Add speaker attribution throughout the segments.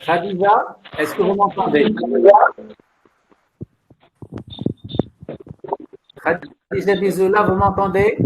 Speaker 1: Khadija, est-ce que vous m'entendez? Khadija Bizoula, vous m'entendez?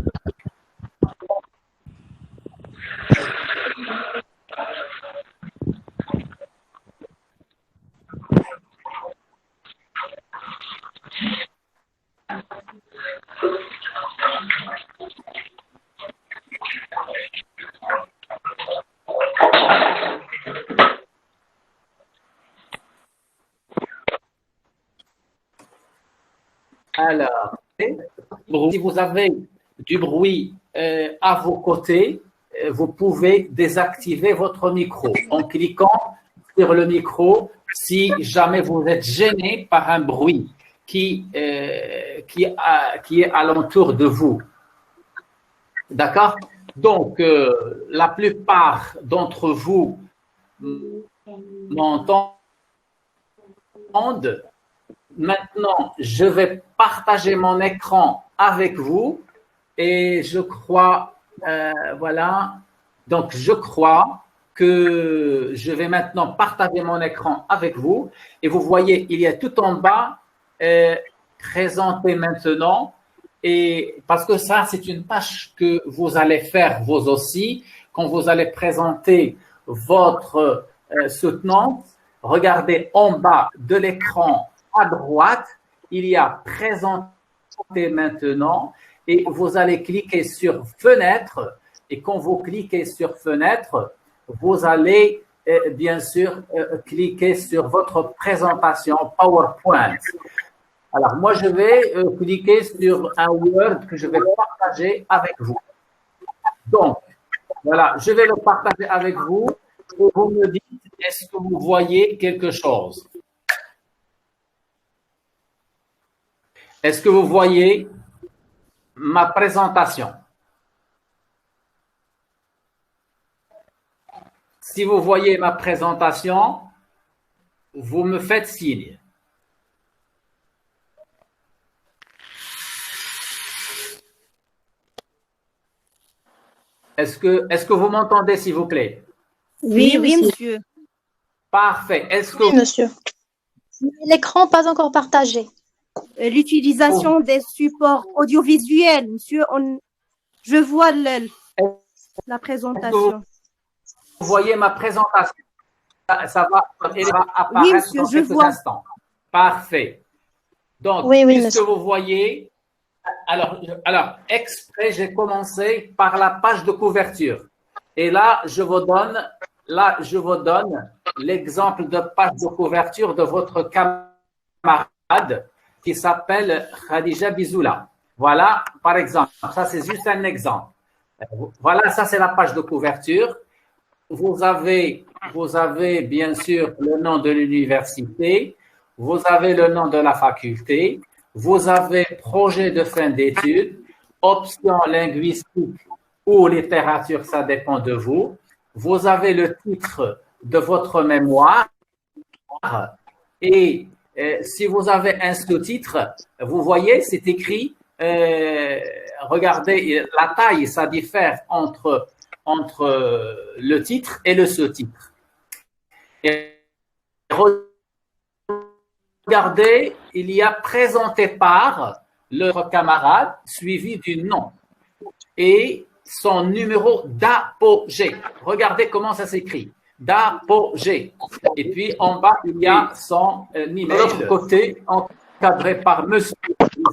Speaker 1: Alors, si vous avez du bruit à vos côtés, vous pouvez désactiver votre micro en cliquant sur le micro si jamais vous êtes gêné par un bruit qui est alentour de vous. D'accord? Donc, la plupart d'entre vous m'entendent. Maintenant, je vais partager mon écran avec vous et je crois, voilà, donc je crois que je vais maintenant partager mon écran avec vous et vous voyez, il y a tout en bas, présenter maintenant, et parce que ça, c'est une tâche que vous allez faire vous aussi quand vous allez présenter votre soutenance. Regardez en bas de l'écran à droite, il y a présenter maintenant et vous allez cliquer sur fenêtre et quand vous cliquez sur fenêtre, vous allez bien sûr cliquer sur votre présentation PowerPoint. Alors moi je vais cliquer sur un Word que je vais partager avec vous. Donc voilà, je vais le partager avec vous et vous me dites est-ce que vous voyez quelque chose? Est-ce que vous voyez ma présentation? Si vous voyez ma présentation, vous me faites signe. Est-ce que vous m'entendez, s'il vous plaît?
Speaker 2: Oui, monsieur.
Speaker 1: Parfait. Est-ce que
Speaker 3: oui, monsieur. L'écran pas encore partagé.
Speaker 2: L'utilisation des supports audiovisuels, monsieur, je vois la présentation.
Speaker 1: Vous voyez ma présentation? Ça va apparaître
Speaker 2: oui, monsieur,
Speaker 1: dans quelques instants. Parfait. Donc,
Speaker 3: oui,
Speaker 1: puisque
Speaker 3: monsieur.
Speaker 1: vous voyez, alors, exprès, j'ai commencé par la page de couverture. Et là, je vous donne l'exemple de page de couverture de votre camarade qui s'appelle Khadija Bizoula. Voilà, par exemple. Ça, c'est juste un exemple. Voilà, ça, c'est la page de couverture. Vous avez bien sûr le nom de l'université, vous avez le nom de la faculté, vous avez projet de fin d'études, option linguistique ou littérature, ça dépend de vous. Vous avez le titre de votre mémoire et si vous avez un sous-titre, vous voyez, c'est écrit, regardez, la taille, ça diffère entre le titre et le sous-titre. Et regardez, il y a présenté par le camarade suivi du nom et son numéro d'apogée. Regardez comment ça s'écrit. D'apogée. Et puis en bas, il y a son email. De l'autre côté, encadré par Monsieur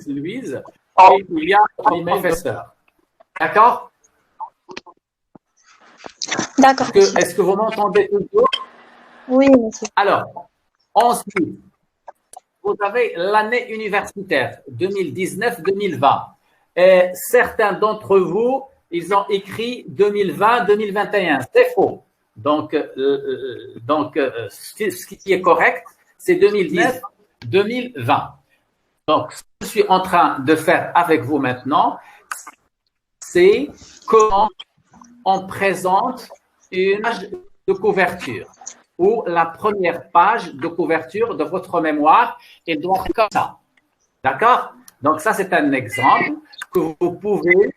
Speaker 1: Louise, et il y a le professeur. D'accord?
Speaker 3: D'accord.
Speaker 1: Est-ce que vous m'entendez toujours?
Speaker 3: Oui, monsieur.
Speaker 1: Alors, ensuite, vous avez l'année universitaire 2019-2020. Certains d'entre vous, ils ont écrit 2020-2021. C'est faux. Donc, ce qui est correct, c'est 2019-2020. Donc, ce que je suis en train de faire avec vous maintenant, c'est comment on présente une page de couverture ou la première page de couverture de votre mémoire et doit être comme ça. D'accord? Donc, ça, c'est un exemple que vous pouvez,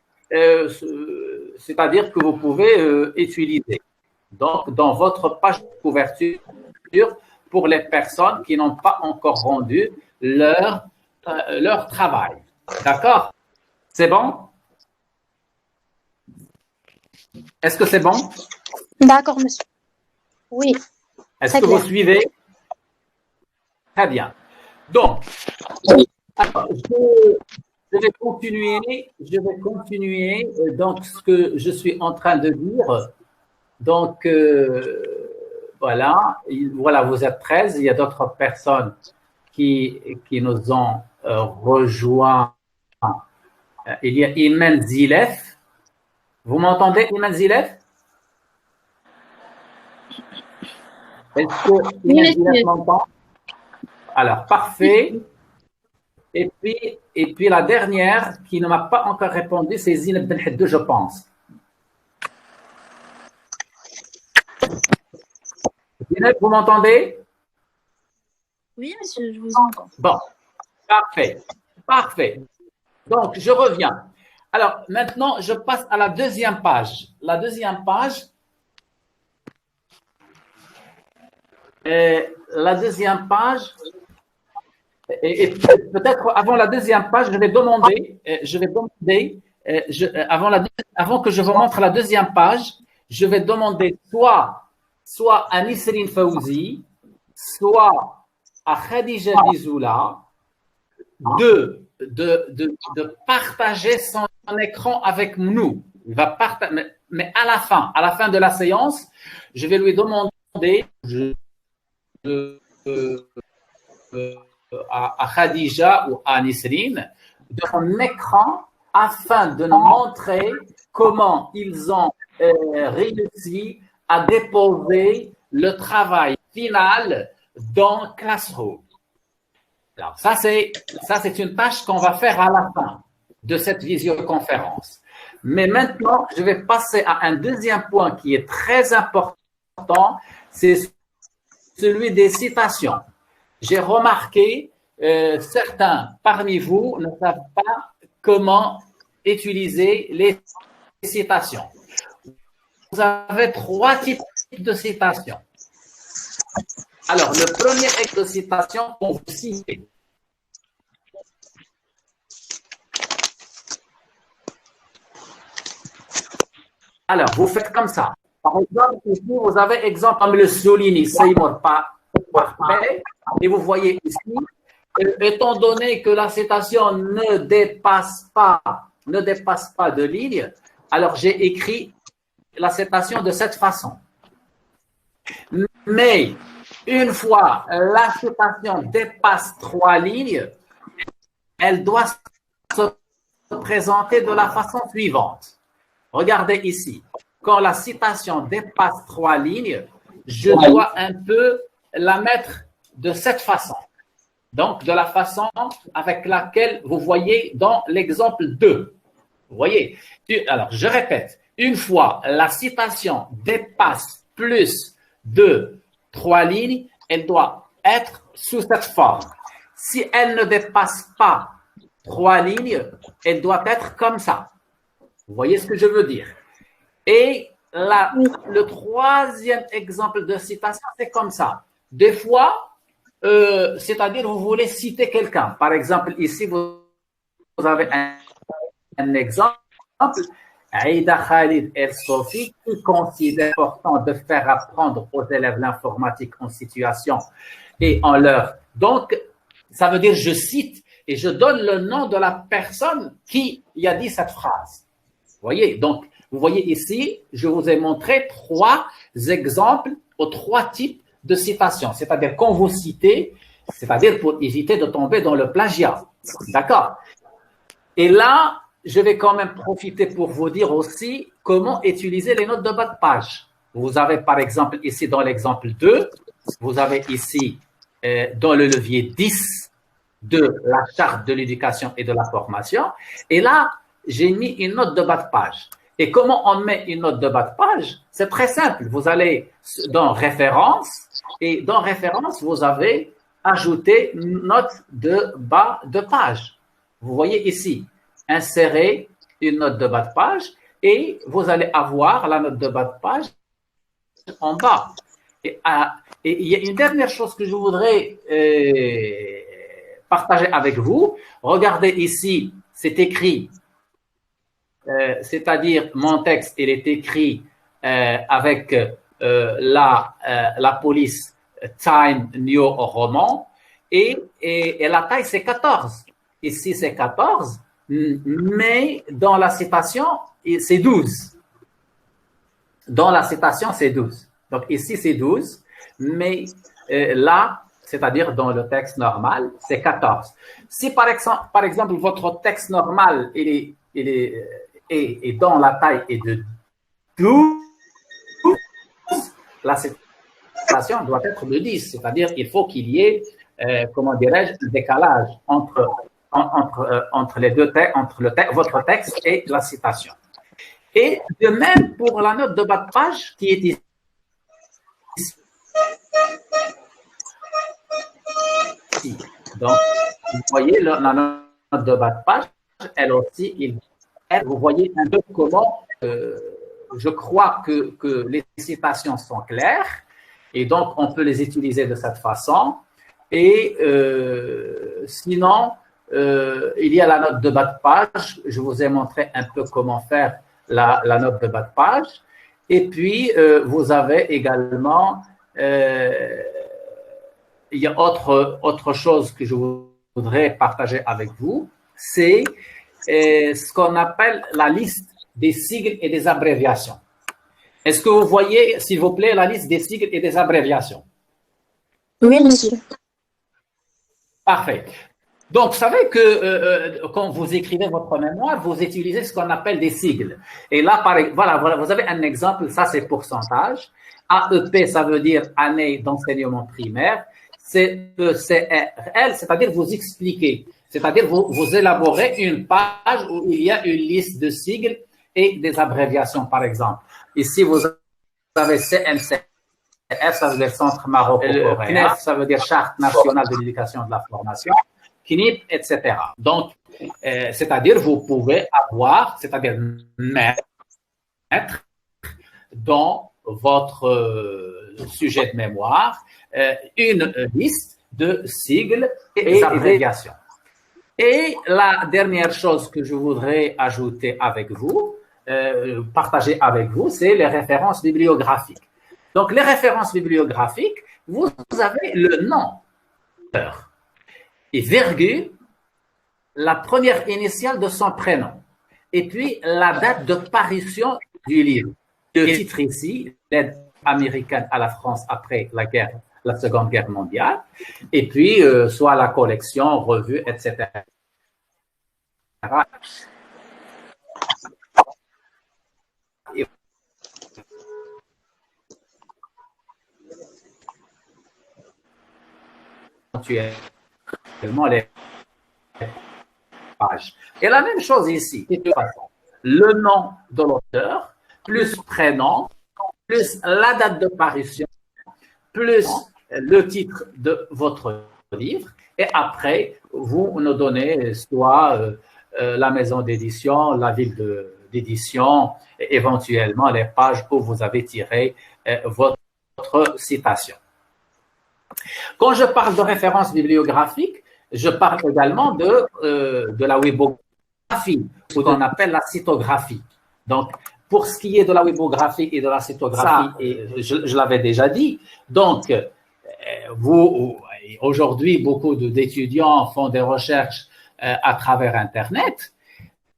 Speaker 1: c'est-à-dire que vous pouvez utiliser. Donc, dans votre page de couverture, sûr pour les personnes qui n'ont pas encore rendu leur travail. D'accord? C'est bon? Est-ce que c'est bon?
Speaker 3: D'accord, monsieur. Oui.
Speaker 1: Est-ce
Speaker 3: Très
Speaker 1: que vous
Speaker 3: clair.
Speaker 1: suivez? Très bien. Donc, alors, je vais continuer donc ce que je suis en train de dire. Donc, voilà, voilà, vous êtes 13. Il y a d'autres personnes qui nous ont rejoints. Il y a Iman Zilef. Vous m'entendez, Iman Zilef? Est-ce que Iman Zilef m'entend? Alors, parfait. Et puis la dernière qui ne m'a pas encore répondu, c'est Zineb Ben Haddou, je pense. Zineb, vous m'entendez?
Speaker 4: Oui, monsieur, je vous entends.
Speaker 1: Bon, parfait. Parfait. Donc, je reviens. Alors, maintenant, je passe à la deuxième page. La deuxième page, et peut-être avant la deuxième page, je vais demander, avant que je vous montre la deuxième page, je vais demander soit à Nisrine Fawzi, soit à Khadija Bizoula de partager son écran avec nous. Il va partager, mais à la fin de la séance, je vais lui demander à Khadija ou à Nisrine de son écran afin de nous montrer comment ils ont réussi à déposer le travail final dans Classroom. Alors, ça, c'est une tâche qu'on va faire à la fin de cette visioconférence. Mais maintenant, je vais passer à un deuxième point qui est très important, c'est celui des citations. J'ai remarqué, certains parmi vous ne savent pas comment utiliser les citations. Vous avez 3 types de citations. Alors, le premier type de citation qu'on vous cite. Alors, vous faites comme ça. Par exemple, ici, vous avez exemple comme le souligné, c'est pas parfait. Et vous voyez ici, étant donné que la citation ne dépasse pas de ligne, alors j'ai écrit la citation de cette façon. Mais une fois la citation dépasse 3 lignes, elle doit se présenter de la façon suivante. Regardez ici. Quand la citation dépasse 3 lignes, je dois un peu la mettre de cette façon. Donc, de la façon avec laquelle vous voyez dans l'exemple 2. Vous voyez? Alors, je répète. Une fois la citation dépasse plus de 3 lignes, elle doit être sous cette forme. Si elle ne dépasse pas 3 lignes, elle doit être comme ça. Vous voyez ce que je veux dire? Et le troisième exemple de citation, c'est comme ça. Des fois, c'est-à-dire vous voulez citer quelqu'un. Par exemple, ici, vous avez un exemple. Aïda Khalid El-Sofi qui considère important de faire apprendre aux élèves l'informatique en situation et en leur. Donc, ça veut dire je cite et je donne le nom de la personne qui a dit cette phrase. Vous voyez? Donc, vous voyez ici, je vous ai montré 3 exemples aux 3 types de citations. C'est-à-dire quand vous citez, c'est-à-dire pour éviter de tomber dans le plagiat. D'accord? Et là, je vais quand même profiter pour vous dire aussi comment utiliser les notes de bas de page. Vous avez par exemple ici dans l'exemple 2, vous avez ici dans le levier 10 de la charte de l'éducation et de la formation. Et là, j'ai mis une note de bas de page. Et comment on met une note de bas de page? C'est très simple. Vous allez dans référence et dans référence, vous avez ajouté une note de bas de page. Vous voyez ici, insérer une note de bas de page et vous allez avoir la note de bas de page en bas. Et il y a une dernière chose que je voudrais partager avec vous. Regardez ici, c'est écrit, c'est-à-dire mon texte, il est écrit avec la police Time New Roman et la taille c'est 14. Ici c'est 14, mais dans la citation c'est 12. Dans la citation c'est 12. Donc ici c'est 12, mais là, c'est-à-dire dans le texte normal, c'est 14. Si par exemple votre texte normal est dans la taille est de 12, la citation doit être de 10, c'est-à-dire qu'il faut qu'il y ait, comment dirais-je, un décalage entre les deux textes, votre texte et la citation. Et de même pour la note de bas de page qui est ici. Donc, vous voyez la note de bas de page, elle aussi, vous voyez un peu comment je crois que les citations sont claires et donc on peut les utiliser de cette façon. Et sinon, il y a la note de bas de page. Je vous ai montré un peu comment faire la note de bas de page. Et puis, vous avez également, il y a autre chose que je voudrais partager avec vous, c'est ce qu'on appelle la liste des sigles et des abréviations. Est-ce que vous voyez, s'il vous plaît, la liste des sigles et des abréviations?
Speaker 3: Oui, monsieur.
Speaker 1: Parfait. Donc, vous savez que quand vous écrivez votre mémoire, vous utilisez ce qu'on appelle des sigles. Et là, voilà, vous avez un exemple, ça c'est pourcentage. AEP, ça veut dire année d'enseignement primaire. CECRL, c'est-à-dire vous expliquez, c'est-à-dire vous élaborez une page où il y a une liste de sigles et des abréviations, par exemple. Ici, vous avez CNCF, ça veut dire Centre Maroco-Coréen. CNEF, ça veut dire Charte nationale de l'éducation et de la formation. CNIP, etc. Donc, c'est-à-dire vous pouvez avoir, c'est-à-dire mettre dans votre sujet de mémoire une liste de sigles et abréviations. Et la dernière chose que je voudrais ajouter avec vous, partager avec vous, c'est les références bibliographiques. Donc, les références bibliographiques, vous avez le nom et virgule, la première initiale de son prénom, et puis la date de parution du livre. Le titre ici, l'aide américaine à la France après la Seconde Guerre mondiale, et puis soit la collection, revue, etc. Éventuellement les pages. Et la même chose ici, de toute façon, le nom de l'auteur, plus prénom, plus la date de parution, plus le titre de votre livre, et après, vous nous donnez soit la maison d'édition, la ville d'édition, éventuellement les pages où vous avez tiré votre citation. Quand je parle de références bibliographiques, je parle également de la webographie, ce qu'on appelle la cytographie. Donc, pour ce qui est de la webographie et de la cytographie, je l'avais déjà dit, donc, aujourd'hui, beaucoup d'étudiants font des recherches à travers Internet.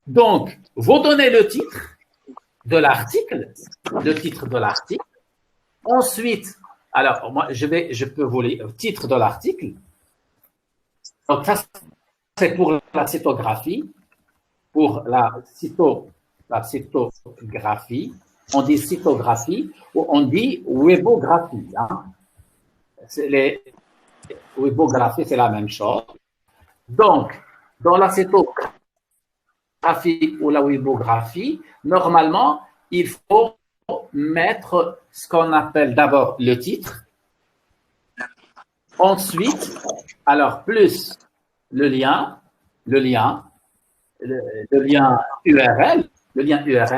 Speaker 1: Donc, vous donnez le titre de l'article, Ensuite, alors, moi, je peux vous lire le titre de l'article. Donc, ça, c'est pour la cytographie. Pour la cytographie, on dit cytographie ou on dit webographie. Hein. Les webographies, c'est la même chose. Donc, dans la cytographie ou la webographie, normalement, il faut mettre ce qu'on appelle d'abord le titre. Ensuite, alors plus le lien URL,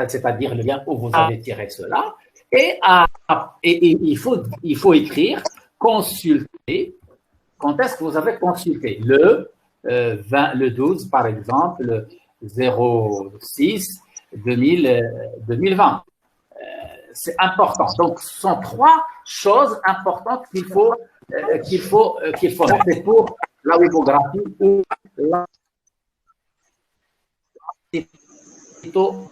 Speaker 1: c'est-à-dire le lien où vous avez tiré cela. Et il faut écrire consulter. Quand est-ce que vous avez consulté? Le 12, par exemple, 06 2020. C'est important. Donc, ce sont trois choses importantes qu'il faut faire. C'est pour la wipographie ou la lithographie.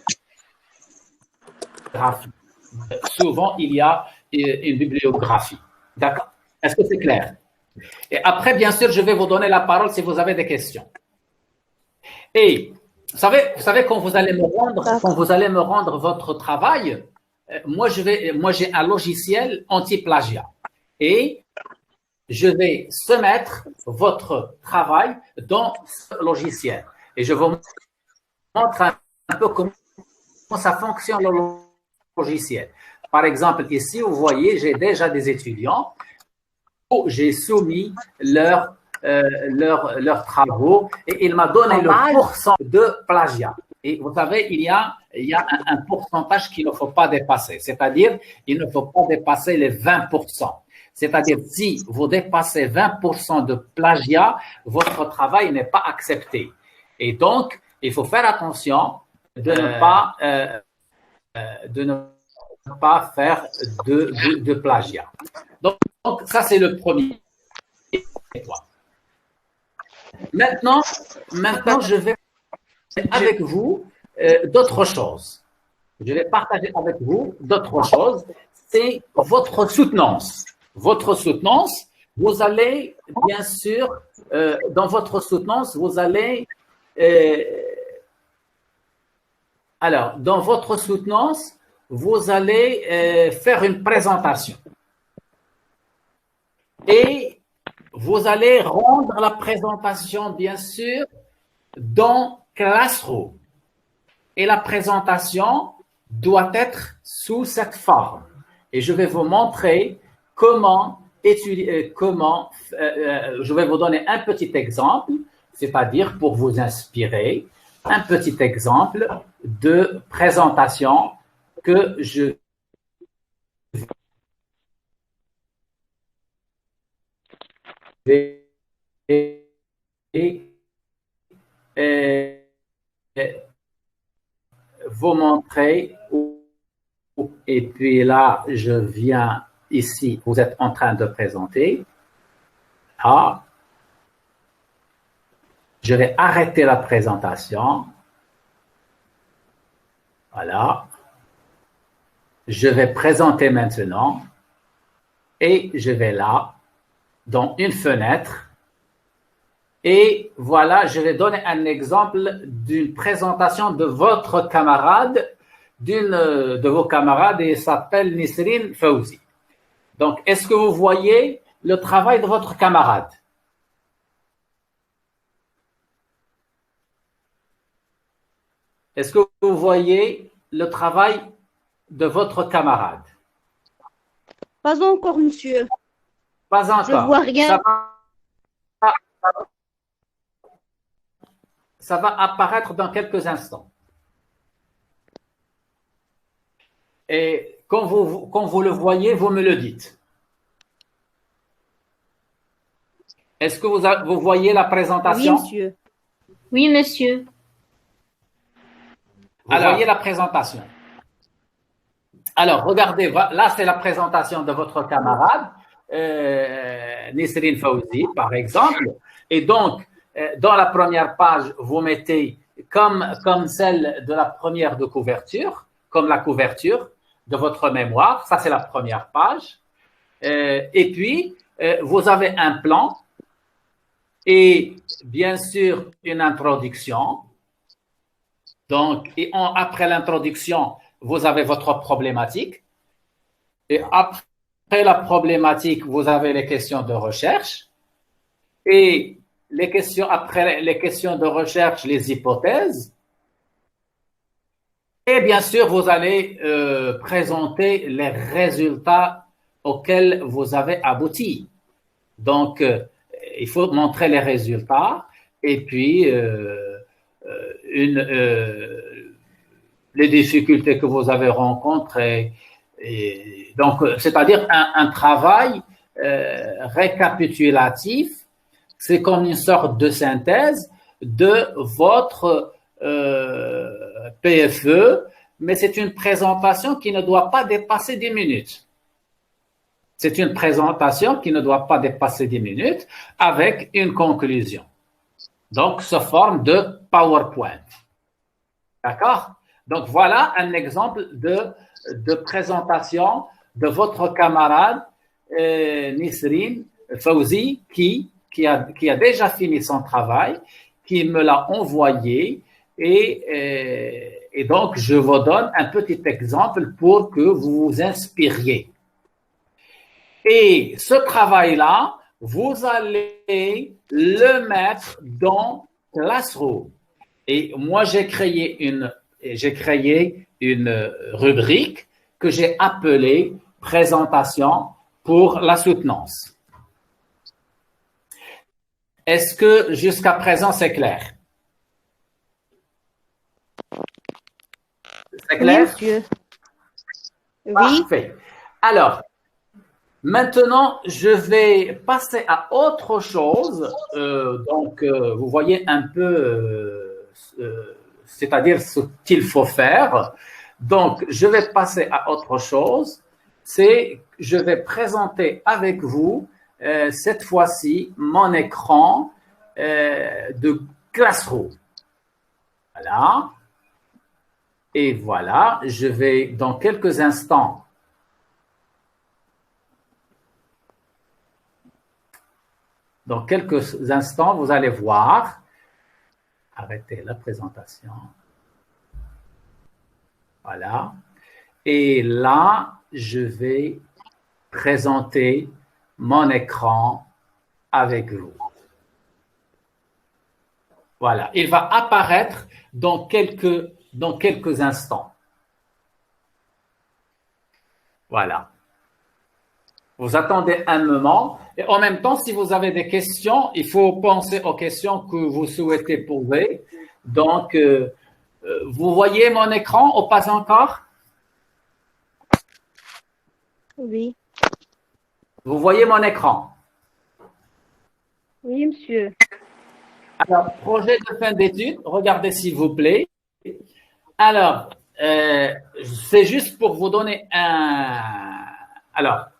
Speaker 1: Souvent, il y a une bibliographie. D'accord? Est-ce que c'est clair? Et après, bien sûr, je vais vous donner la parole si vous avez des questions. Et vous savez quand vous allez me rendre votre travail, moi j'ai un logiciel anti-plagiat et je vais soumettre votre travail dans ce logiciel. Et je vous montre un peu comment ça fonctionne le logiciel. Par exemple, ici, vous voyez, j'ai déjà des étudiants où j'ai soumis leurs travaux et il m'a donné le pourcent de plagiat. Et vous savez, il y a un pourcentage qu'il ne faut pas dépasser. C'est-à-dire, il ne faut pas dépasser les 20%. C'est-à-dire, si vous dépassez 20% de plagiat, votre travail n'est pas accepté. Et donc, il faut faire attention de ne pas faire de plagiat. Donc, ça, c'est le premier point. Maintenant, je vais avec vous d'autres choses. Je vais partager avec vous d'autres choses. C'est votre soutenance. Votre soutenance, vous allez, bien sûr, dans votre soutenance, vous allez… alors, dans votre soutenance, vous allez faire une présentation. Et vous allez rendre la présentation, bien sûr, dans Classroom. Et la présentation doit être sous cette forme. Et je vais vous montrer comment je vais vous donner un petit exemple, c'est-à-dire pour vous inspirer, un petit exemple de présentation que je vais vous montrer. Et puis là, je viens ici, vous êtes en train de présenter. Ah, je vais arrêter la présentation. Voilà. Je vais présenter maintenant et je vais là, dans une fenêtre. Et voilà, je vais donner un exemple d'une présentation de votre camarade, d'une de vos camarades, et il s'appelle Nisrine Fawzi. Donc, est-ce que vous voyez le travail de votre camarade? Est-ce que vous voyez le travail de votre camarade?
Speaker 2: Pas encore, monsieur.
Speaker 1: Pas encore.
Speaker 2: Je vois rien.
Speaker 1: Ça va apparaître dans quelques instants. Et quand vous le voyez, vous me le dites. Est-ce que vous voyez la présentation?
Speaker 2: Oui, monsieur.
Speaker 4: Oui, monsieur.
Speaker 1: Vous voyez la présentation. Alors, regardez, là, c'est la présentation de votre camarade, Nisrine Fawzi, par exemple. Et donc, dans la première page, vous mettez comme celle de la première de couverture, comme la couverture de votre mémoire. Ça, c'est la première page. Et puis, vous avez un plan et bien sûr une introduction. Donc, après l'introduction, vous avez votre problématique. Et après la problématique, vous avez les questions de recherche. Et après les questions de recherche, les hypothèses. Et bien sûr, vous allez présenter les résultats auxquels vous avez abouti. Donc, il faut montrer les résultats et puis les difficultés que vous avez rencontrées Et donc, c'est-à-dire un travail récapitulatif, c'est comme une sorte de synthèse de votre PFE, mais c'est une présentation qui ne doit pas dépasser 10 minutes. C'est une présentation qui ne doit pas dépasser 10 minutes avec une conclusion. Donc, sous forme de PowerPoint. D'accord? Donc, voilà un exemple de présentation de votre camarade Nisrine Fawzi qui a déjà fini son travail, qui me l'a envoyé et donc je vous donne un petit exemple pour que vous vous inspiriez. Et ce travail-là, vous allez le mettre dans Classroom. Et moi, j'ai créé une rubrique que j'ai appelée présentation pour la soutenance. Est-ce que jusqu'à présent, c'est clair? C'est clair?
Speaker 2: Oui, monsieur. Oui.
Speaker 1: Parfait. Alors, maintenant, je vais passer à autre chose. Vous voyez un peu, c'est-à-dire ce qu'il faut faire. Donc, je vais passer à autre chose. Je vais présenter avec vous, cette fois-ci, mon écran de Classroom. Voilà. Et voilà, je vais dans quelques instants vous allez voir. Arrêtez la présentation. Voilà. Et là, je vais présenter mon écran avec vous. Voilà. Il va apparaître dans quelques instants. Voilà. Vous attendez un moment et en même temps, si vous avez des questions, il faut penser aux questions que vous souhaitez poser. Donc, vous voyez mon écran ou pas encore?
Speaker 2: Oui.
Speaker 1: Vous voyez mon écran?
Speaker 2: Oui, monsieur.
Speaker 1: Alors, projet de fin d'études, regardez s'il vous plaît. Alors, c'est juste pour vous donner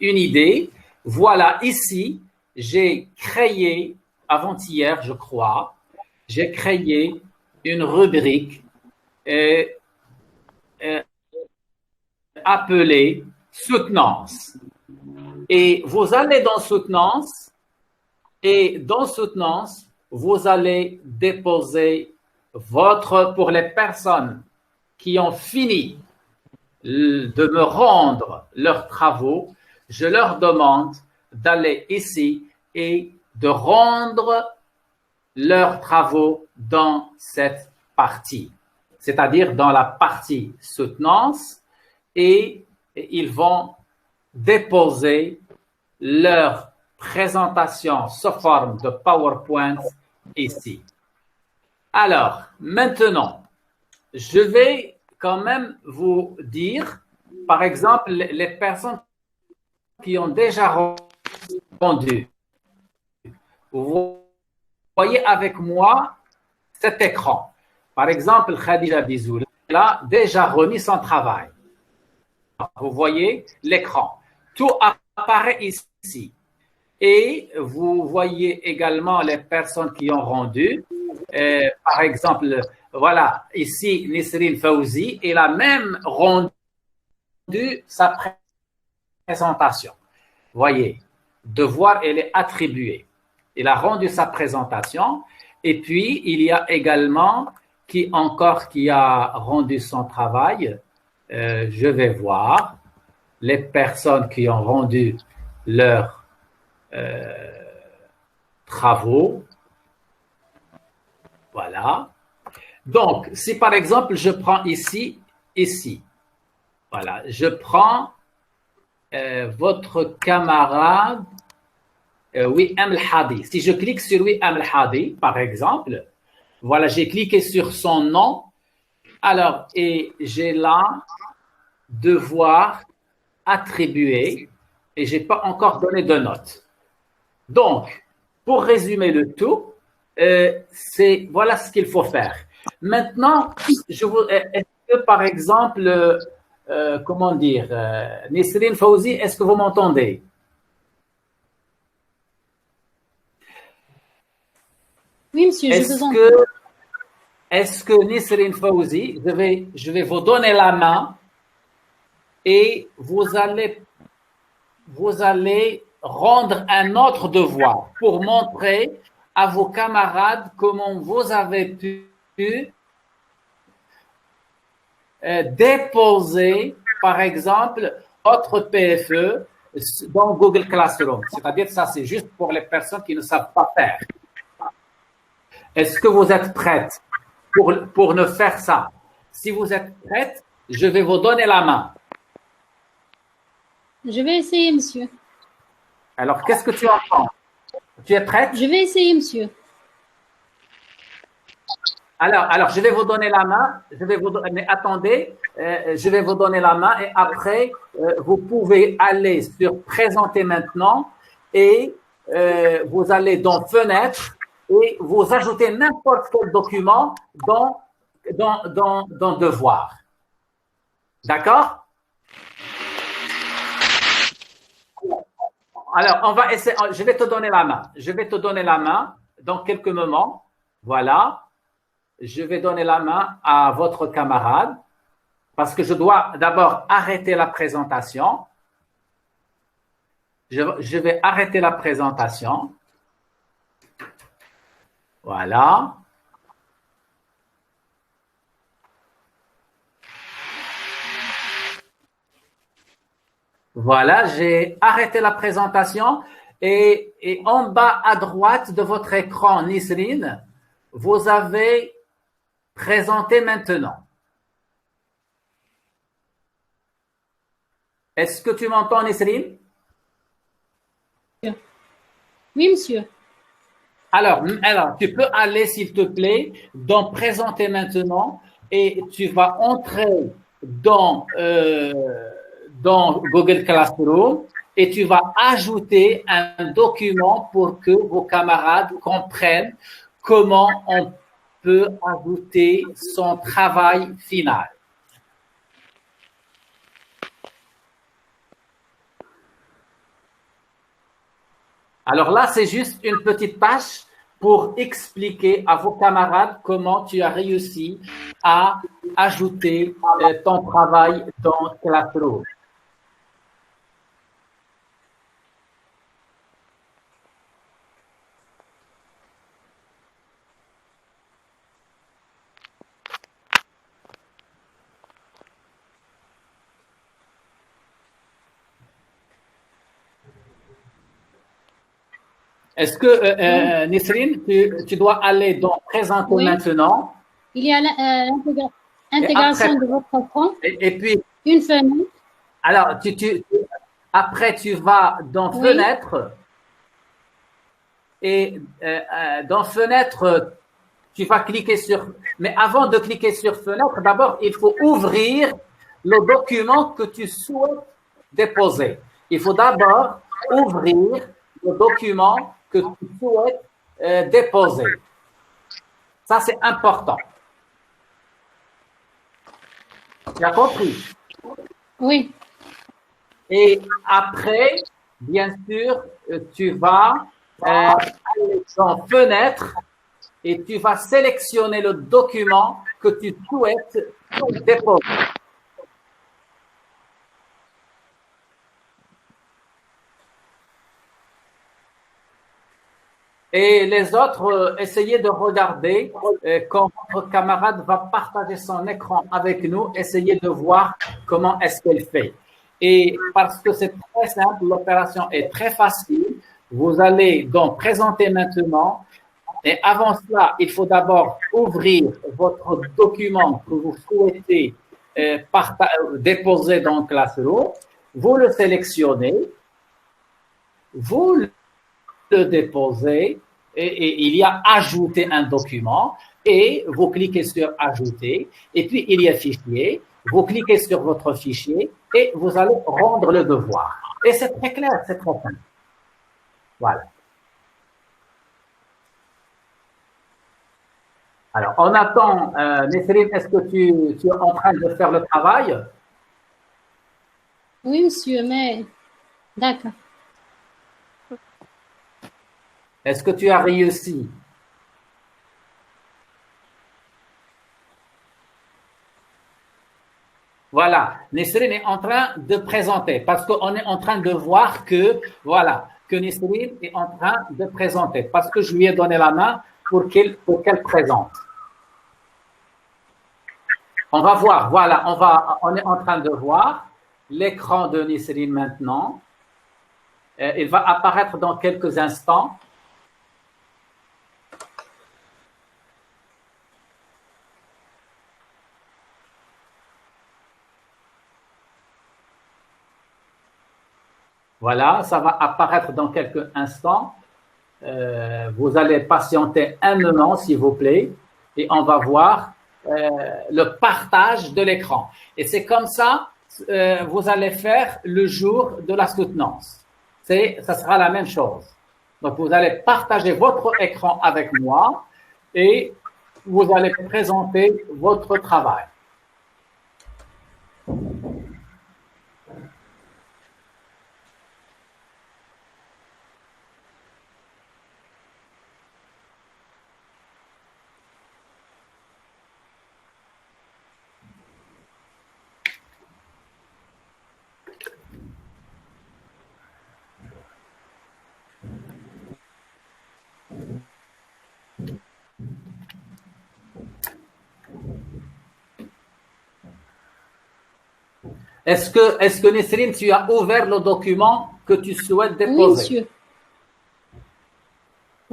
Speaker 1: une idée. Voilà, ici, j'ai créé, avant-hier, je crois, j'ai créé une rubrique appelée soutenance. Et vous allez dans soutenance et dans soutenance, vous allez déposer pour les personnes qui ont fini de me rendre leurs travaux, je leur demande d'aller ici et de rendre leurs travaux dans cette partie, c'est-à-dire dans la partie soutenance, et ils vont déposer leur présentation sous forme de PowerPoint ici. Alors, maintenant, je vais quand même vous dire, par exemple, les personnes qui ont déjà répondu. Vous voyez avec moi cet écran. Par exemple, Khadija Bizoul a déjà remis son travail. Vous voyez l'écran. Tout apparaît ici. Et vous voyez également les personnes qui ont rendu. Par exemple, voilà, ici, Nisrine Fawzi, elle a même rendu sa présentation. Voyez, devoir, elle est attribuée. Il a rendu sa présentation. Et puis, il y a également qui a rendu son travail. Je vais voir les personnes qui ont rendu leurs travaux. Voilà. Donc, si par exemple, je prends ici, voilà, je prends votre camarade Wiham El-Hadi. Si je clique sur Wiham El-Hadi, par exemple, voilà, j'ai cliqué sur son nom. Alors, et j'ai là devoir attribué et je n'ai pas encore donné de notes. Donc, pour résumer le tout, voilà ce qu'il faut faire. Maintenant, est-ce que par exemple, comment dire, Nisrine Fawzi, est-ce que vous m'entendez?
Speaker 4: Oui, monsieur, je vous entends.
Speaker 1: Est-ce que Nisrine Fawzi, je vais vous donner la main et vous allez rendre un autre devoir pour montrer à vos camarades comment vous avez pu déposer, par exemple, votre PFE dans Google Classroom. C'est-à-dire que ça, c'est juste pour les personnes qui ne savent pas faire. Est-ce que vous êtes prête pour ne faire ça? Si vous êtes prête, je vais vous donner la main.
Speaker 4: Je vais essayer, monsieur.
Speaker 1: Alors, qu'est-ce que tu entends? Tu es prête?
Speaker 4: Je vais essayer, monsieur.
Speaker 1: Alors, je vais vous donner la main. Mais attendez, je vais vous donner la main et après, vous pouvez aller sur Présenter maintenant et vous allez dans Fenêtre et vous ajoutez n'importe quel document dans Devoir. D'accord? Alors, on va essayer. Je vais te donner la main. Je vais te donner la main dans quelques moments. Voilà. Je vais donner la main à votre camarade parce que je dois d'abord arrêter la présentation. Je vais arrêter la présentation. Voilà. Voilà, j'ai arrêté la présentation et en bas à droite de votre écran, Nisrine, vous avez Présenter maintenant. Est-ce que tu m'entends, Nisrine?
Speaker 4: Oui, monsieur.
Speaker 1: Alors, tu peux aller, s'il te plaît, dans Présenter maintenant et tu vas entrer dans Google Classroom et tu vas ajouter un document pour que vos camarades comprennent comment on peut ajouter son travail final. Alors là, c'est juste une petite tâche pour expliquer à vos camarades comment tu as réussi à ajouter ton travail dans Classroom. Est-ce que, Nisrine, tu dois aller dans Présenter maintenant?
Speaker 4: Il y a l'intégration de votre écran.
Speaker 1: Et puis,
Speaker 4: une fenêtre.
Speaker 1: Alors, après, tu vas dans Fenêtre. Et dans Fenêtre, tu vas cliquer sur… Mais avant de cliquer sur Fenêtre, d'abord, il faut ouvrir le document que tu souhaites déposer. Il faut d'abord ouvrir le document que tu souhaites déposer. Ça, c'est important. Tu as compris?
Speaker 4: Oui.
Speaker 1: Et après, bien sûr, tu vas aller dans Fenêtre et tu vas sélectionner le document que tu souhaites déposer. Et les autres, essayez de regarder quand votre camarade va partager son écran avec nous, essayez de voir comment est-ce qu'elle fait. Et parce que c'est très simple, l'opération est très facile, vous allez donc Présenter maintenant. Et avant cela, il faut d'abord ouvrir votre document que vous souhaitez déposer dans Classroom. Vous le sélectionnez, vous le déposez et il y a Ajouter un document et vous cliquez sur Ajouter et puis il y a Fichier vous cliquez sur votre fichier et vous allez rendre le devoir. Et c'est très clair, c'est très simple. Voilà. Alors, on attend, Nesrine, est-ce que tu es en train de faire le travail?
Speaker 4: Oui, monsieur, mais d'accord.
Speaker 1: Est-ce que tu as réussi? Voilà, Nesrine est en train de présenter parce qu'on est en train de voir que, voilà, que Nesrine est en train de présenter parce que je lui ai donné la main pour qu'elle présente. On va voir, voilà, on est en train de voir l'écran de Nesrine maintenant. Il va apparaître dans quelques instants. Voilà, ça va apparaître dans quelques instants. Vous allez patienter un moment, s'il vous plaît, et on va voir le partage de l'écran. Et c'est comme ça, vous allez faire le jour de la soutenance. Ça sera la même chose. Donc, vous allez partager votre écran avec moi et vous allez présenter votre travail. Est-ce que Nesrine, tu as ouvert le document que tu souhaites déposer?
Speaker 4: Oui, monsieur.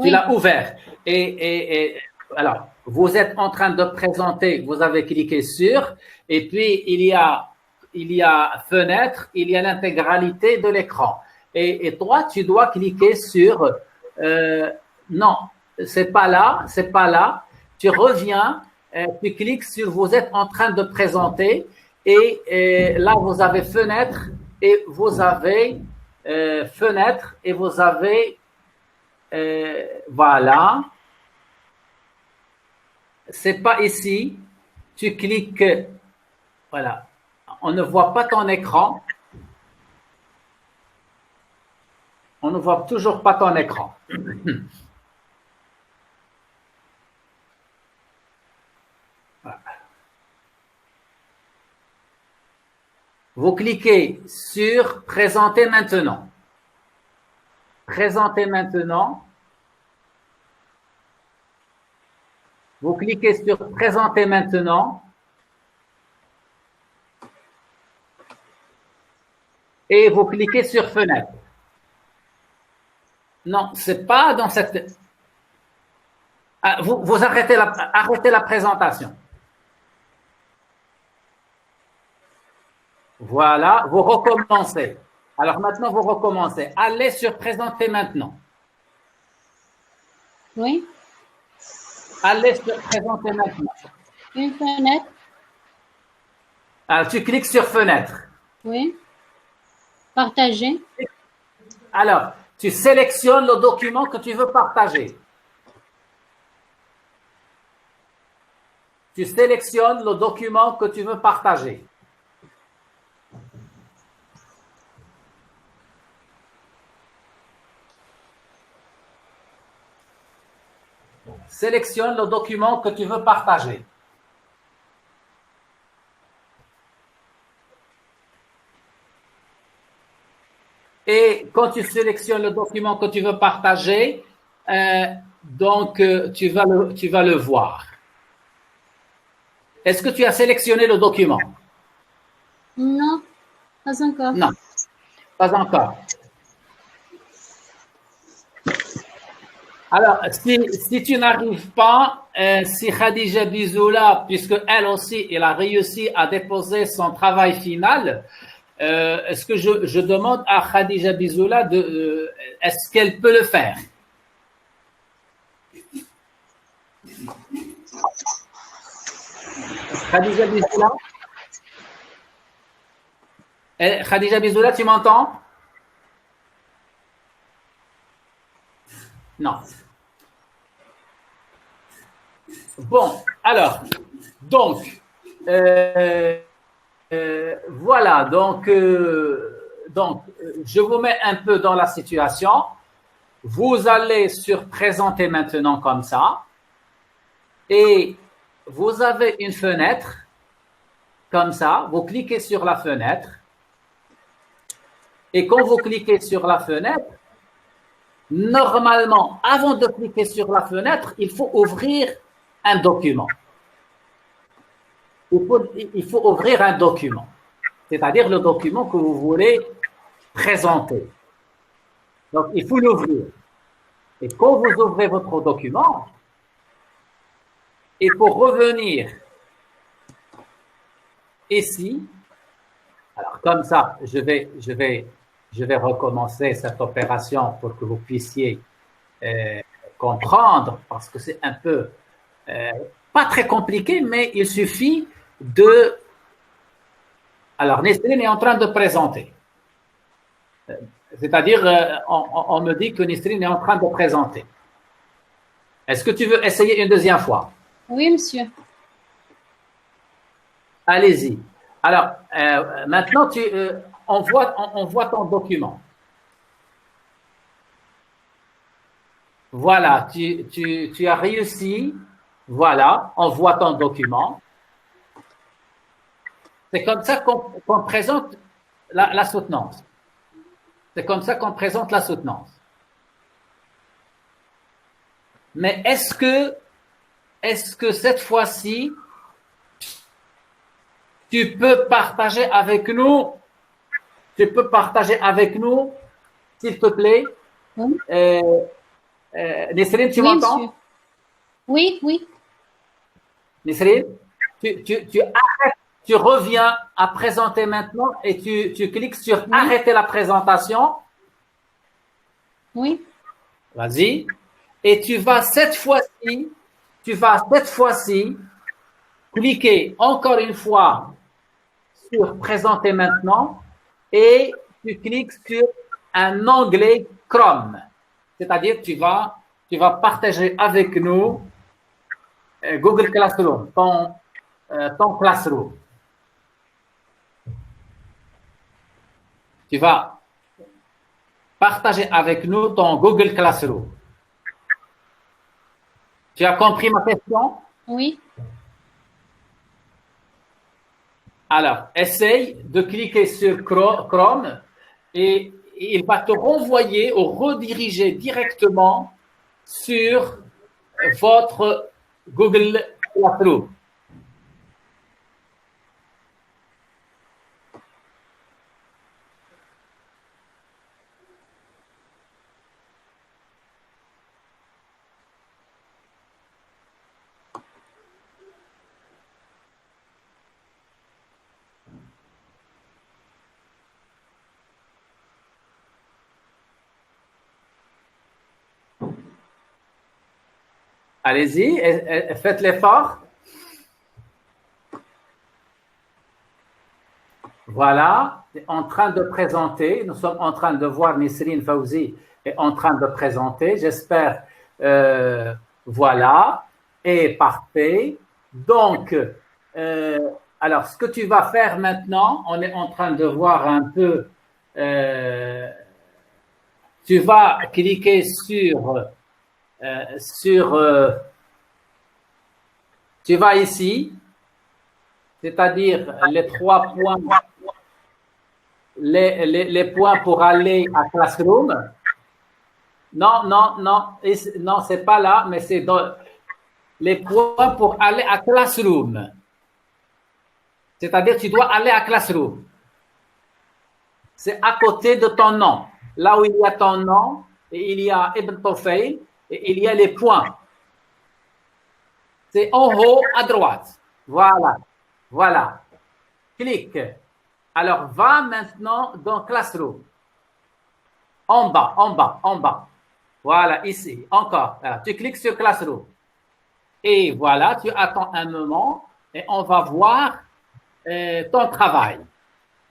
Speaker 1: Tu l'as ouvert. Et alors, vous êtes en train de présenter, vous avez cliqué sur, et puis il y a fenêtre, il y a l'intégralité de l'écran. Et toi, tu dois cliquer sur, non, c'est pas là. Tu reviens, tu cliques sur, vous êtes en train de présenter, et là, vous avez fenêtre, et vous avez fenêtre, et vous avez voilà. C'est pas ici. Tu cliques. Voilà. On ne voit pas ton écran. On ne voit toujours pas ton écran. Voilà. Vous cliquez sur Présenter maintenant. Présenter maintenant. Vous cliquez sur Présenter maintenant. Et vous cliquez sur Fenêtre. Non, c'est pas dans cette... Ah, vous arrêtez la présentation. Voilà, vous recommencez. Alors maintenant, vous recommencez. Allez sur Présenter maintenant.
Speaker 4: Oui.
Speaker 1: Allez sur Présenter maintenant.
Speaker 4: Une fenêtre.
Speaker 1: Alors, tu cliques sur Fenêtre.
Speaker 4: Oui. Partager.
Speaker 1: Alors, tu sélectionnes le document que tu veux partager. Tu sélectionnes le document que tu veux partager. Sélectionne le document que tu veux partager. Et quand tu sélectionnes le document que tu veux partager, tu vas le voir. Est-ce que tu as sélectionné le document?
Speaker 4: Non, pas encore.
Speaker 1: Non, pas encore. Alors, si tu n'arrives pas, si Khadija Bizoula, puisque elle aussi, elle a réussi à déposer son travail final, est-ce que je demande à Khadija Bizoula est-ce qu'elle peut le faire? Khadija Bizoula? Khadija Bizoula, tu m'entends? Non. Bon, alors, donc, voilà, donc, je vous mets un peu dans la situation. Vous allez sur présenter maintenant comme ça. Et vous avez une fenêtre, comme ça. Vous cliquez sur la fenêtre. Et quand vous cliquez sur la fenêtre, normalement, avant de cliquer sur la fenêtre, il faut ouvrir un document. Il faut ouvrir un document, c'est-à-dire le document que vous voulez présenter. Donc, il faut l'ouvrir. Et quand vous ouvrez votre document, il faut revenir ici. Alors, comme ça, je vais recommencer cette opération pour que vous puissiez comprendre, parce que c'est un peu pas très compliqué, mais il suffit de... Alors, Nesrine est en train de présenter. C'est-à-dire, on me dit que Nesrine est en train de présenter. Est-ce que tu veux essayer une deuxième fois?
Speaker 4: Oui, monsieur.
Speaker 1: Allez-y. Alors, maintenant, on voit ton document. Voilà, tu as réussi. Voilà, on voit ton document. C'est comme ça qu'on présente la soutenance. C'est comme ça qu'on présente la soutenance. Mais est-ce que cette fois-ci, tu peux partager avec nous, s'il te plaît,
Speaker 4: Oui.
Speaker 1: Nesrine, tu
Speaker 4: Oui,
Speaker 1: m'entends?
Speaker 4: monsieur. Oui, oui.
Speaker 1: Nesrine, tu arrêtes, tu reviens à présenter maintenant et tu cliques sur arrêter la présentation.
Speaker 4: Oui.
Speaker 1: Vas-y. Et tu vas cette fois-ci cliquer encore une fois sur présenter maintenant et tu cliques sur un onglet Chrome. C'est-à-dire tu vas partager avec nous Google Classroom, ton Classroom. Tu vas partager avec nous ton Google Classroom. Tu as compris ma question?
Speaker 4: Oui.
Speaker 1: Alors, essaye de cliquer sur Chrome et il va te renvoyer ou rediriger directement sur votre Google Classroom. Allez-y, faites l'effort. Voilà, en train de présenter. Nous sommes en train de voir Nesrine Fawzi est en train de présenter. J'espère, voilà, et parfait. Donc, alors, ce que tu vas faire maintenant, on est en train de voir un peu. Tu vas cliquer tu vas ici, c'est-à-dire les 3 points, les points pour aller à Classroom. Non, c'est pas là, mais c'est dans les points pour aller à Classroom. C'est-à-dire tu dois aller à Classroom. C'est à côté de ton nom. Là où il y a ton nom, et il y a Ibn Tufayl, et il y a les points. C'est en haut à droite. Voilà. Clique. Alors, va maintenant dans Classroom. En bas. Voilà, ici, encore. Alors, tu cliques sur Classroom. Et voilà, tu attends un moment et on va voir ton travail.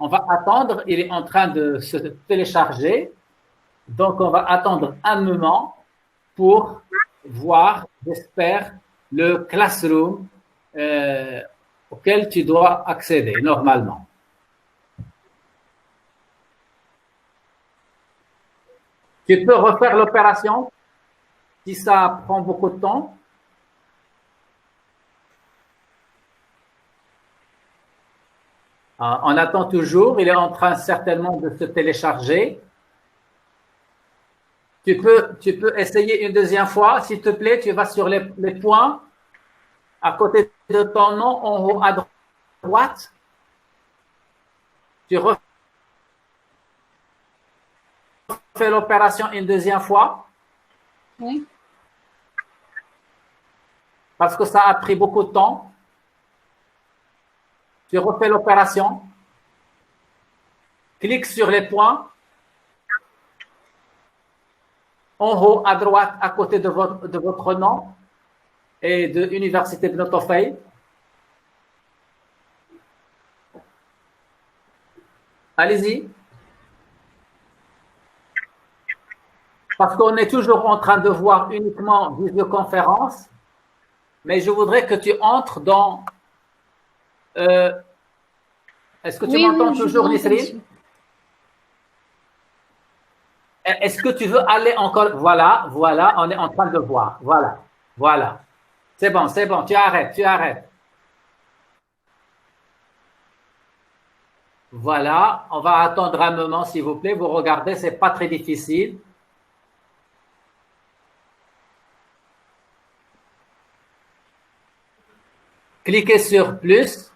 Speaker 1: On va attendre, il est en train de se télécharger. Donc, on va attendre un moment pour voir, j'espère, le classroom auquel tu dois accéder normalement. Tu peux refaire l'opération si ça prend beaucoup de temps. On attend toujours, il est en train certainement de se télécharger. Tu peux essayer une deuxième fois, s'il te plaît, tu vas sur les points à côté de ton nom, en haut à droite. Tu refais l'opération une deuxième fois.
Speaker 4: Oui.
Speaker 1: Parce que ça a pris beaucoup de temps. Tu refais l'opération. Clique sur les points. En haut à droite, à côté de votre nom et de l'Université de Notofei. Allez-y. Parce qu'on est toujours en train de voir uniquement visioconférence, mais je voudrais que tu entres dans... Est-ce que tu m'entends toujours, Nisrine? Est-ce que tu veux aller encore? Voilà, on est en train de voir. Voilà. C'est bon, tu arrêtes. Voilà, on va attendre un moment, s'il vous plaît. Vous regardez, c'est pas très difficile. Cliquez sur plus.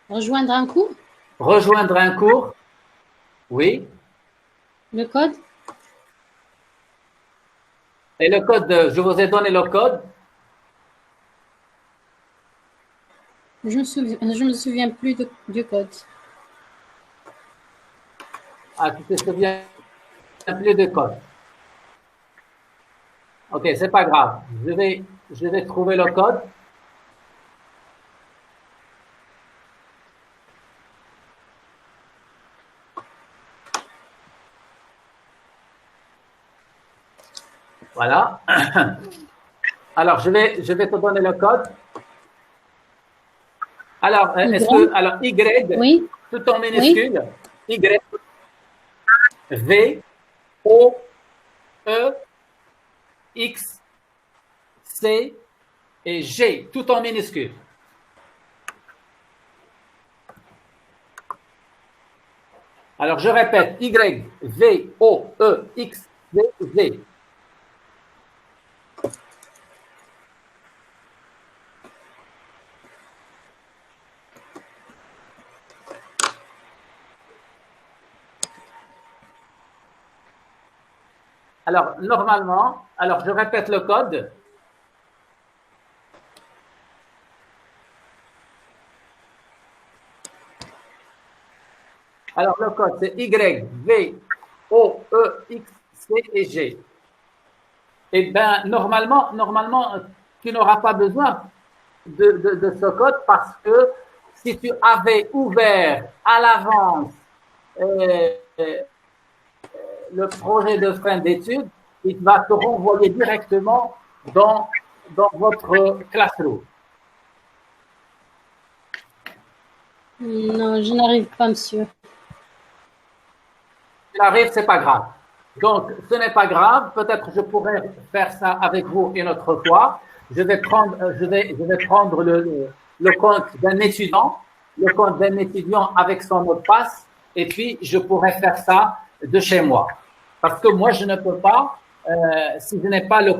Speaker 4: Rejoindre un cours.
Speaker 1: Rejoindre un cours. Oui.
Speaker 4: Le code.
Speaker 1: Et le code, je vous ai donné le code.
Speaker 4: Je me souviens plus du code.
Speaker 1: Ah, tu te souviens plus de code. Ok, c'est pas grave. Je vais trouver le code. Voilà. Alors, je vais te donner le code. Alors, Y,
Speaker 4: oui.
Speaker 1: Tout en minuscule, oui. Y, V, O, E, X, C et G, tout en minuscule. Alors, je répète, Y, V, O, E, X, C, G. Alors, normalement, je répète le code. Alors, le code, c'est Y, V, O, E, X, C et G. Eh bien, normalement, tu n'auras pas besoin de ce code parce que si tu avais ouvert à l'avance le projet de fin d'études, il va te renvoyer directement dans votre classroom.
Speaker 4: Non, je n'arrive pas, monsieur.
Speaker 1: Si tu n'arrives, ce n'est pas grave. Donc, ce n'est pas grave. Peut-être je pourrais faire ça avec vous une autre fois. Je vais prendre le compte d'un étudiant, avec son mot de passe, et puis je pourrais faire ça de chez moi. Parce que moi, je ne peux pas, si je n'ai pas le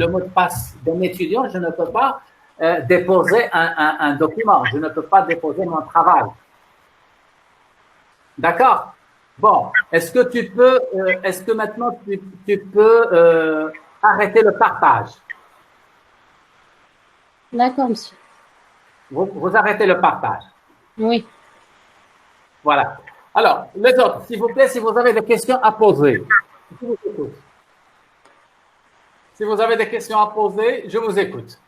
Speaker 1: mot de passe d'un étudiant, je ne peux pas déposer un document. Je ne peux pas déposer mon travail. D'accord? Bon, est-ce que maintenant tu peux arrêter le partage?
Speaker 4: D'accord, monsieur.
Speaker 1: Vous arrêtez le partage?
Speaker 4: Oui.
Speaker 1: Voilà. Alors, les autres, s'il vous plaît, si vous avez des questions à poser, je vous écoute. Si vous avez des questions à poser, je vous écoute.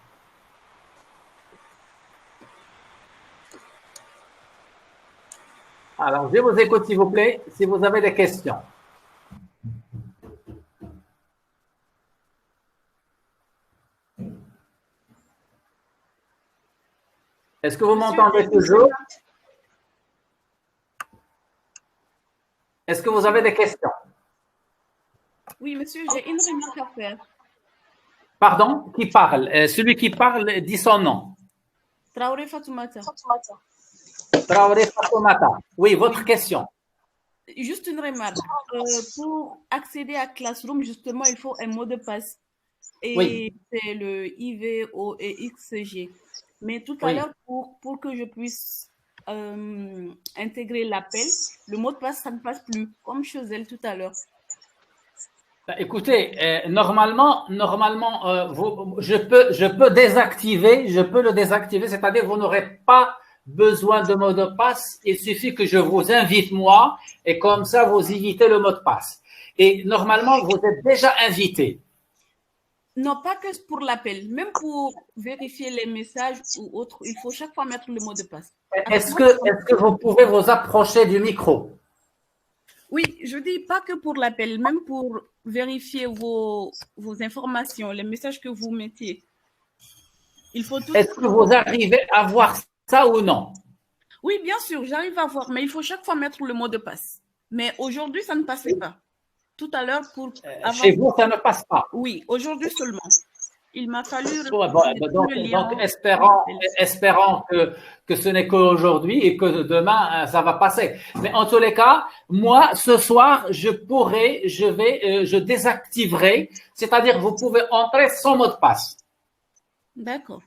Speaker 1: Alors, je vous écoute, s'il vous plaît, si vous avez des questions. Est-ce que vous m'entendez toujours? Est-ce que vous avez des questions?
Speaker 5: Oui, monsieur, j'ai une remarque à faire.
Speaker 1: Pardon, qui parle? Celui qui parle dit son nom.
Speaker 5: Traoré Fatoumata.
Speaker 1: Traoré Fatoumata. Oui, votre question.
Speaker 5: Juste une remarque. Pour accéder à Classroom, justement, il faut un mot de passe. Et
Speaker 1: Oui.
Speaker 5: c'est le IVOEXG. Mais tout à
Speaker 1: Oui.
Speaker 5: l'heure, pour que je puisse intégrer l'appel, le mot de passe, ça ne passe plus, comme chez elle tout à l'heure.
Speaker 1: Écoutez, normalement, je peux désactiver, le désactiver, c'est-à-dire vous n'aurez pas besoin de mot de passe. Il suffit que je vous invite moi et comme ça vous évitez le mot de passe. Et normalement, vous êtes déjà invité.
Speaker 5: Non, pas que pour l'appel, même pour vérifier les messages ou autres, il faut chaque fois mettre le mot de passe.
Speaker 1: Est-ce que vous pouvez vous approcher du micro?
Speaker 5: Oui, je dis pas que pour l'appel, même pour vérifier vos informations, les messages que vous mettiez. Il faut tout.
Speaker 1: Est-ce que vous arrivez à voir ça ou non?
Speaker 5: Oui, bien sûr, j'arrive à voir, mais il faut chaque fois mettre le mot de passe. Mais aujourd'hui, ça ne passait pas. Tout à l'heure, pour.
Speaker 1: Chez vous, ça ne passe pas.
Speaker 5: Oui, aujourd'hui seulement. Il m'a fallu.
Speaker 1: Donc, espérons que ce n'est qu'aujourd'hui et que demain, ça va passer. Mais en tous les cas, moi, ce soir, je désactiverai, c'est-à-dire vous pouvez entrer sans mot de passe.
Speaker 5: D'accord.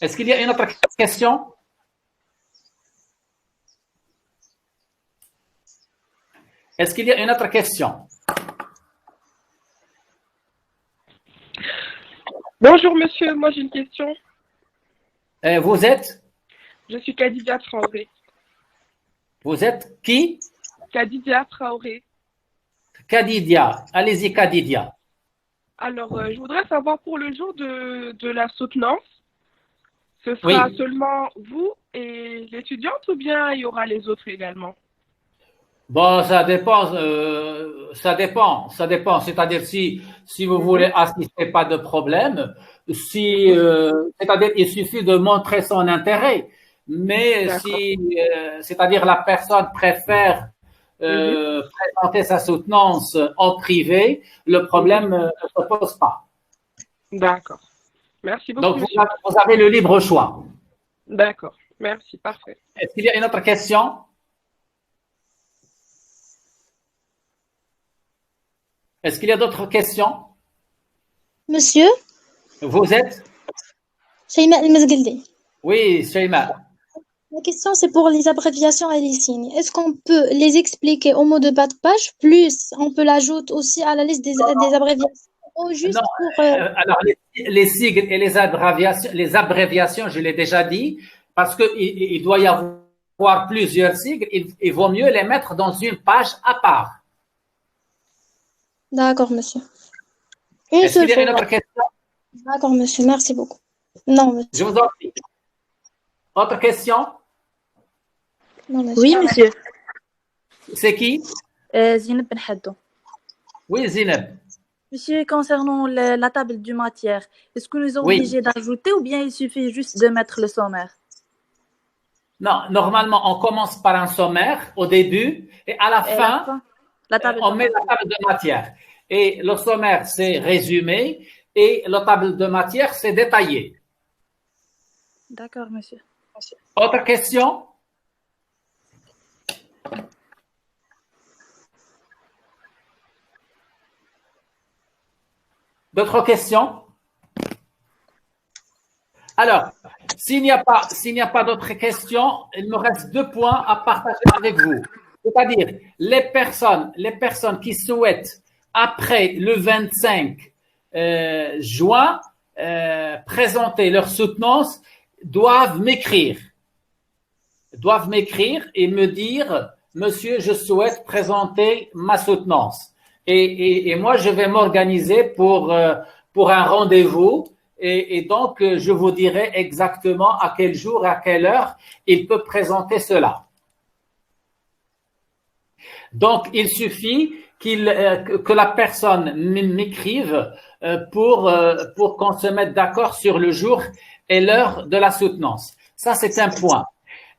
Speaker 1: Est-ce qu'il y a une autre question? Est-ce qu'il y a une autre question?
Speaker 6: Bonjour monsieur, moi j'ai une question.
Speaker 1: Vous êtes?
Speaker 6: Je suis Khadija Traoré.
Speaker 1: Vous êtes qui?
Speaker 6: Khadija Traoré.
Speaker 1: Khadija. Allez-y, Khadija.
Speaker 6: Alors, je voudrais savoir pour le jour de la soutenance, ce sera seulement vous et l'étudiante ou bien il y aura les autres également?
Speaker 1: Bon, ça dépend. C'est-à-dire si vous voulez assister, pas de problème. C'est-à-dire il suffit de montrer son intérêt. Mais c'est-à-dire la personne préfère présenter sa soutenance en privé, le problème ne se pose pas.
Speaker 6: D'accord. Merci beaucoup.
Speaker 1: Donc vous avez le libre choix.
Speaker 6: D'accord. Merci, parfait.
Speaker 1: Est-ce qu'il y a une autre question? Est-ce qu'il y a d'autres questions?
Speaker 3: Monsieur,
Speaker 1: Vous êtes?
Speaker 3: Shaima El-Mezgheldi.
Speaker 1: Oui, Shaima.
Speaker 3: La question, c'est pour les abréviations et les signes. Est-ce qu'on peut les expliquer au mot de bas de page, plus on peut l'ajouter aussi à la liste des abréviations ou juste
Speaker 1: non,
Speaker 3: pour…
Speaker 1: alors, les sigles et les abréviations, je l'ai déjà dit, parce qu'il doit y avoir plusieurs sigles, il vaut mieux les mettre dans une page à part.
Speaker 3: D'accord, monsieur.
Speaker 1: Est-ce qu'il y a une autre question?
Speaker 3: D'accord, monsieur. Merci beaucoup. Non, monsieur.
Speaker 1: Je vous en prie. Autre question?
Speaker 3: Non, monsieur.
Speaker 7: Oui, monsieur.
Speaker 1: C'est qui?
Speaker 7: Zineb Ben Haddou.
Speaker 1: Oui, Zineb.
Speaker 7: Monsieur, concernant la table du matière, est-ce que nous sommes obligés d'ajouter ou bien il suffit juste de mettre le sommaire?
Speaker 1: Non, normalement, on commence par un sommaire au début et à la fin, on met la table de matière. Et le sommaire, c'est résumé et la table de matière, c'est détaillé.
Speaker 7: D'accord, monsieur.
Speaker 1: Autre question? D'autres questions? Alors, s'il n'y a pas d'autres questions, il me reste 2 points à partager avec vous. C'est-à-dire, les personnes qui souhaitent, après le 25 juin, présenter leur soutenance, doivent m'écrire et me dire, monsieur, je souhaite présenter ma soutenance. Et moi, je vais m'organiser pour un rendez-vous. Et donc, je vous dirai exactement à quel jour, à quelle heure il peut présenter cela. Donc, il suffit que la personne m'écrive pour qu'on se mette d'accord sur le jour et l'heure de la soutenance. Ça, c'est un point.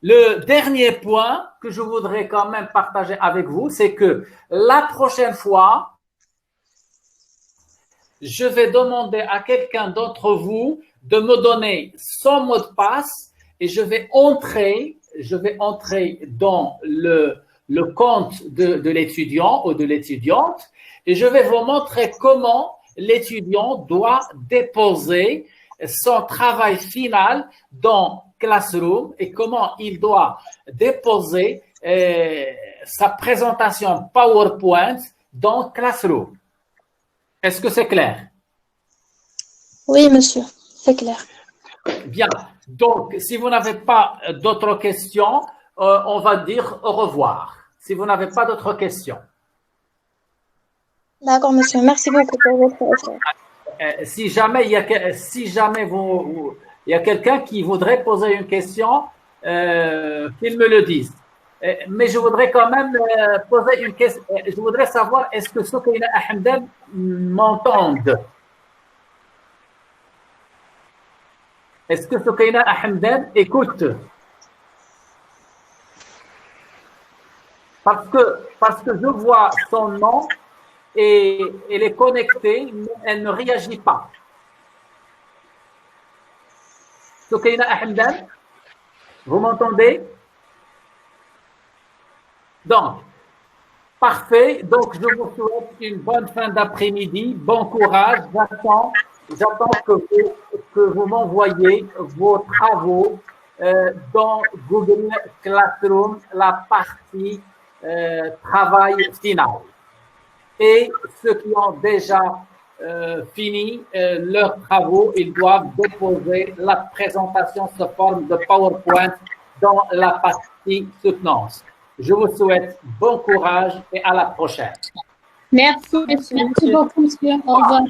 Speaker 1: Le dernier point que je voudrais quand même partager avec vous, c'est que la prochaine fois, je vais demander à quelqu'un d'entre vous de me donner son mot de passe et je vais entrer dans le compte de l'étudiant ou de l'étudiante et je vais vous montrer comment l'étudiant doit déposer son travail final dans Classroom et comment il doit déposer sa présentation PowerPoint dans Classroom. Est-ce que c'est clair?
Speaker 3: Oui, monsieur, c'est clair.
Speaker 1: Bien. Donc, si vous n'avez pas d'autres questions, on va dire au revoir. Si vous n'avez pas d'autres questions.
Speaker 3: D'accord, monsieur. Merci beaucoup pour votre effort.
Speaker 1: Si jamais il y a quelqu'un qui voudrait poser une question, qu'il me le dise. Mais je voudrais quand même poser une question. Je voudrais savoir, est-ce que Soukaina Ahmdan m'entendent? Est-ce que Soukaina Ahmdan écoute? Parce que je vois son nom et elle est connectée, mais elle ne réagit pas. Soukaina Ahmdan, vous m'entendez? Donc, parfait. Donc, je vous souhaite une bonne fin d'après-midi. Bon courage. J'attends que vous m'envoyiez vos travaux dans Google Classroom, la partie travail final. Et ceux qui ont déjà fini leurs travaux, ils doivent déposer la présentation sous forme de PowerPoint dans la partie soutenance. Je vous souhaite bon courage et à la prochaine.
Speaker 4: Merci beaucoup, monsieur. Au revoir.